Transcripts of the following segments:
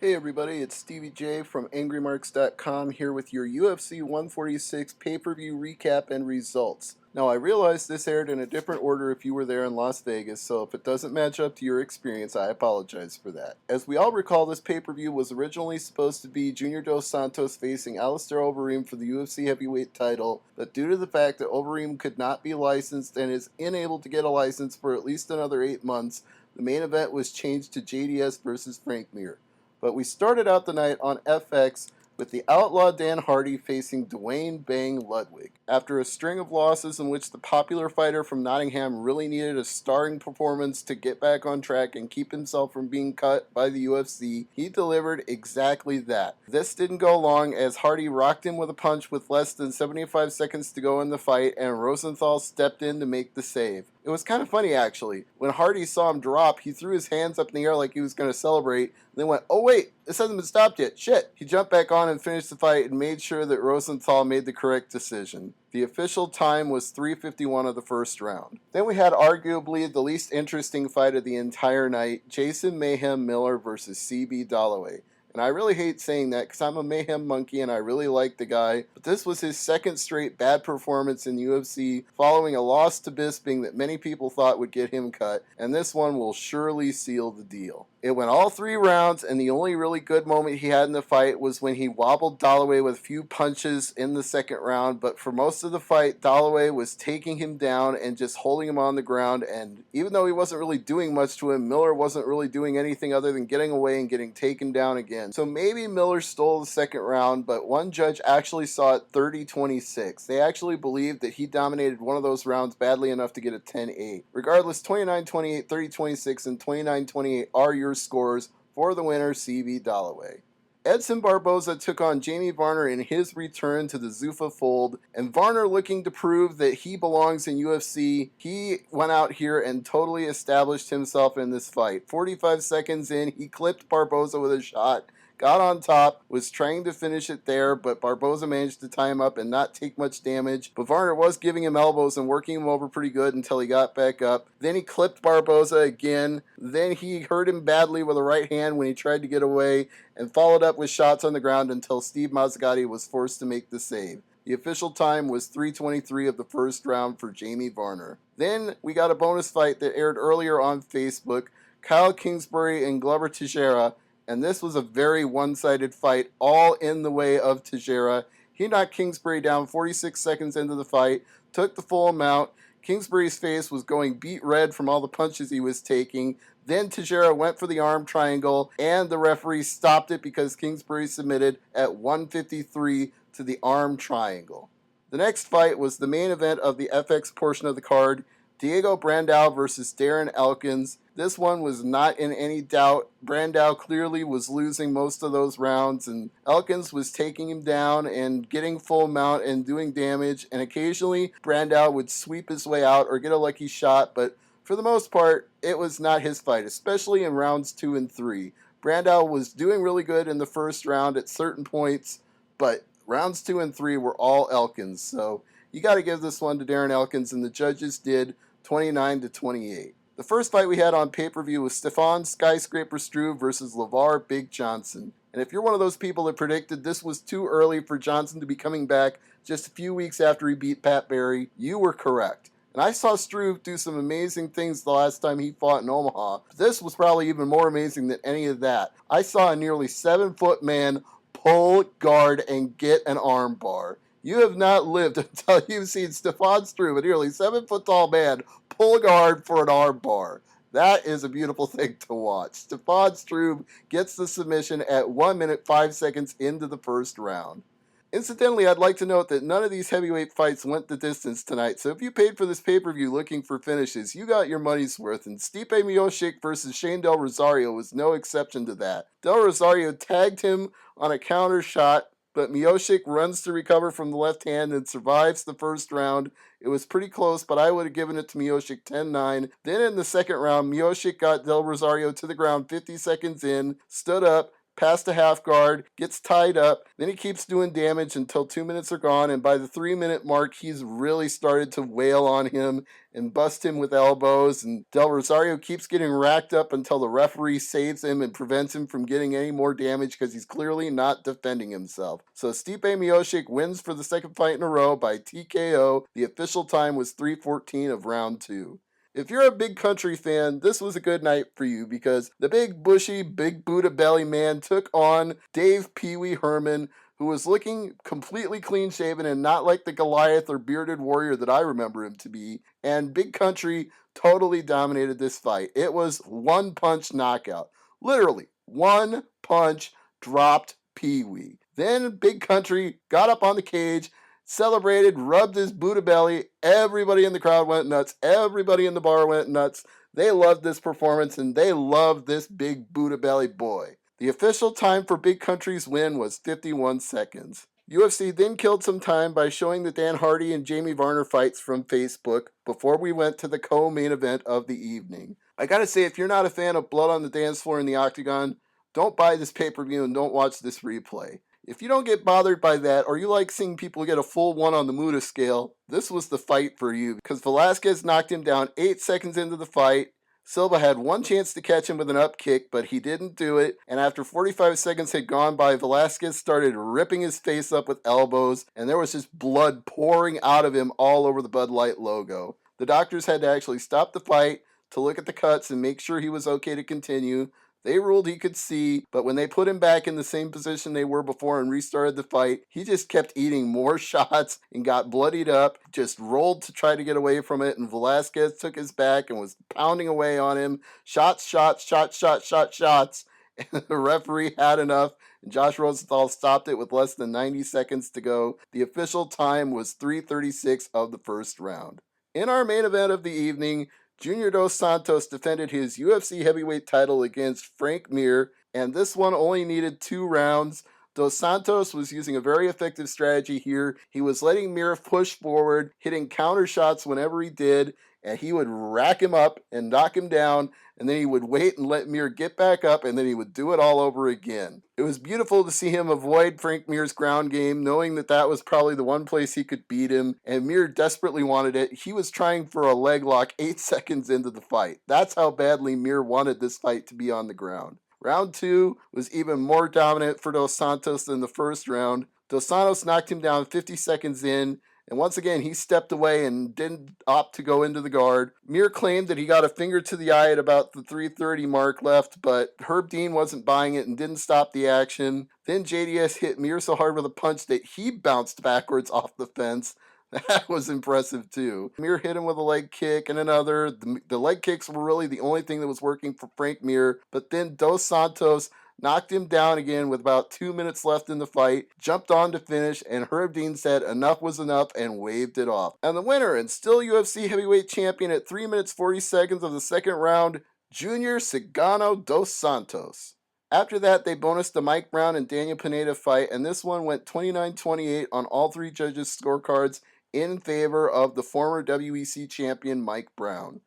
Hey everybody, it's Stevie J from AngryMarks.com here with your UFC 146 pay-per-view recap and results. Now I realize this aired in a different order if you were there in Las Vegas, so if it doesn't match up to your experience, I apologize for that. As we all recall, this pay-per-view was originally supposed to be Junior Dos Santos facing Alistair Overeem for the UFC heavyweight title, but due to the fact that Overeem could not be licensed and is unable to get a license for at least another 8 months, the main event was changed to JDS versus Frank Mir. But we started out the night on FX with the Outlaw Dan Hardy facing Dwayne Bang Ludwig. After a string of losses in which the popular fighter from Nottingham really needed a starring performance to get back on track and keep himself from being cut by the UFC, he delivered exactly that. This didn't go long as Hardy rocked him with a punch with less than 75 seconds to go in the fight, and Rosenthal stepped in to make the save. It was kind of funny actually. When Hardy saw him drop, he threw his hands up in the air like he was going to celebrate, and then went, "Oh wait, this hasn't been stopped yet, shit." He jumped back on and finished the fight and made sure that Rosenthal made the correct decision. The official time was 3:51 of the first round. Then we had arguably the least interesting fight of the entire night, Jason Mayhem Miller versus CB Dollaway. And I really hate saying that because I'm a Mayhem monkey and I really like the guy, but this was his second straight bad performance in UFC following a loss to Bisping that many people thought would get him cut, and this one will surely seal the deal. It went all 3 rounds, and the only really good moment he had in the fight was when he wobbled Dollaway with a few punches in the second round, but for most of the fight, Dollaway was taking him down and just holding him on the ground, and even though he wasn't really doing much to him, Miller wasn't really doing anything other than getting away and getting taken down again. So maybe Miller stole the second round, but one judge actually saw it 30-26. They actually believed that he dominated one of those rounds badly enough to get a 10-8. Regardless, 29-28, 30-26, and 29-28 are your scores for the winner, CB Dollaway. Edson Barboza took on Jamie Varner in his return to the Zuffa fold, and Varner, looking to prove that he belongs in UFC, he went out here and totally established himself in this fight. 45 seconds in, he clipped Barboza with a shot, got on top, was trying to finish it there, but Barboza managed to tie him up and not take much damage. But Varner was giving him elbows and working him over pretty good until he got back up. Then he clipped Barboza again. Then he hurt him badly with a right hand when he tried to get away, and followed up with shots on the ground until Steve Mazzagatti was forced to make the save. The official time was 3:23 of the first round for Jamie Varner. Then we got a bonus fight that aired earlier on Facebook, Kyle Kingsbury and Glover Teixeira, and this was a very one-sided fight, all in the way of Teixeira. He knocked Kingsbury down 46 seconds into the fight, took the full amount. Kingsbury's face was going beet red from all the punches he was taking. Then Teixeira went for the arm triangle, and the referee stopped it because Kingsbury submitted at 153 to the arm triangle. The next fight was the main event of the FX portion of the card, Diego Brandao versus Darren Elkins. This one was not in any doubt. Brandao clearly was losing most of those rounds, and Elkins was taking him down and getting full mount and doing damage, and occasionally Brandao would sweep his way out or get a lucky shot, but for the most part, it was not his fight, especially in rounds 2 and 3. Brandao was doing really good in the first round at certain points, but rounds 2 and 3 were all Elkins, so you got to give this one to Darren Elkins, and the judges did 29-28. The first fight we had on pay-per-view was Stefan Skyscraper Struve versus LeVar Big Johnson. And if you're one of those people that predicted this was too early for Johnson to be coming back just a few weeks after he beat Pat Barry, you were correct. And I saw Struve do some amazing things the last time he fought in Omaha. But this was probably even more amazing than any of that. I saw a nearly 7-foot man pull guard and get an arm bar. You have not lived until you've seen Stefan Struve, a nearly 7-foot tall man, pull guard for an arm bar. That is a beautiful thing to watch. Stefan Struve gets the submission at 1 minute 5 seconds into the first round. Incidentally, I'd like to note that none of these heavyweight fights went the distance tonight, so if you paid for this pay-per-view looking for finishes, you got your money's worth, and Stipe Miocic versus Shane Del Rosario was no exception to that. Del Rosario tagged him on a counter shot, but Miocic runs to recover from the left hand and survives the first round. It was pretty close, but I would have given it to Miocic 10-9. Then in the second round, Miocic got Del Rosario to the ground 50 seconds in, stood up, past the half guard, gets tied up, then he keeps doing damage until 2 minutes are gone, and by the 3-minute mark, he's really started to wail on him and bust him with elbows, and Del Rosario keeps getting racked up until the referee saves him and prevents him from getting any more damage because he's clearly not defending himself. So Stipe Miocic wins for the second fight in a row by TKO. The official time was 3:14 of round 2. If you're a Big Country fan, this was a good night for you because the big bushy, big Buddha belly man took on Dave Pee Wee Herman, who was looking completely clean shaven and not like the Goliath or bearded warrior that I remember him to be. And Big Country totally dominated this fight. It was one punch knockout. Literally, one punch dropped Pee Wee. Then Big Country got up on the cage, celebrated, rubbed his Buddha belly. Everybody in the crowd went nuts. Everybody in the bar went nuts. They loved this performance and they loved this big Buddha belly boy. The official time for Big Country's win was 51 seconds. UFC then killed some time by showing the Dan Hardy and Jamie Varner fights from Facebook before we went to the co-main event of the evening. I gotta say, if you're not a fan of blood on the dance floor in the octagon, don't buy this pay-per-view and don't watch this replay. If you don't get bothered by that, or you like seeing people get a full 1 on the Muda scale, this was the fight for you because Velasquez knocked him down 8 seconds into the fight. Silva had one chance to catch him with an up kick, but he didn't do it, and after 45 seconds had gone by, Velasquez started ripping his face up with elbows, and there was just blood pouring out of him all over the Bud Light logo. The doctors had to actually stop the fight to look at the cuts and make sure he was okay to continue. They ruled he could see, but when they put him back in the same position they were before and restarted the fight, he just kept eating more shots and got bloodied up, just rolled to try to get away from it, and Velasquez took his back and was pounding away on him. Shots, shots, shots, shots, shots, shots. And the referee had enough, and Josh Rosenthal stopped it with less than 90 seconds to go. The official time was 3:36 of the first round. In our main event of the evening, Junior Dos Santos defended his UFC heavyweight title against Frank Mir, and this one only needed 2 rounds. Dos Santos was using a very effective strategy here. He was letting Mir push forward, hitting counter shots whenever he did, and he would rack him up and knock him down, and then he would wait and let Mir get back up, and then he would do it all over again. It was beautiful to see him avoid Frank Mir's ground game, knowing that that was probably the one place he could beat him, and Mir desperately wanted it. He was trying for a leg lock 8 seconds into the fight. That's how badly Mir wanted this fight to be on the ground. Round 2 was even more dominant for Dos Santos than the first round. Dos Santos knocked him down 50 seconds in, and once again, he stepped away and didn't opt to go into the guard. Mir claimed that he got a finger to the eye at about the 3:30 mark left, but Herb Dean wasn't buying it and didn't stop the action. Then JDS hit Mir so hard with a punch that he bounced backwards off the fence. That was impressive too. Mir hit him with a leg kick and another. The leg kicks were really the only thing that was working for Frank Mir, but then Dos Santos knocked him down again with about 2 minutes left in the fight, jumped on to finish, and Herb Dean said enough was enough and waved it off. And the winner and still UFC heavyweight champion at 3 minutes 40 seconds of the second round, Junior Cigano Dos Santos. After that, they bonused the Mike Brown and Daniel Pineda fight, and this one went 29-28 on all 3 judges' scorecards in favor of the former WEC champion Mike Brown.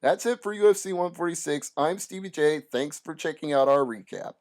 That's it for UFC 146. I'm Stevie J. Thanks for checking out our recap.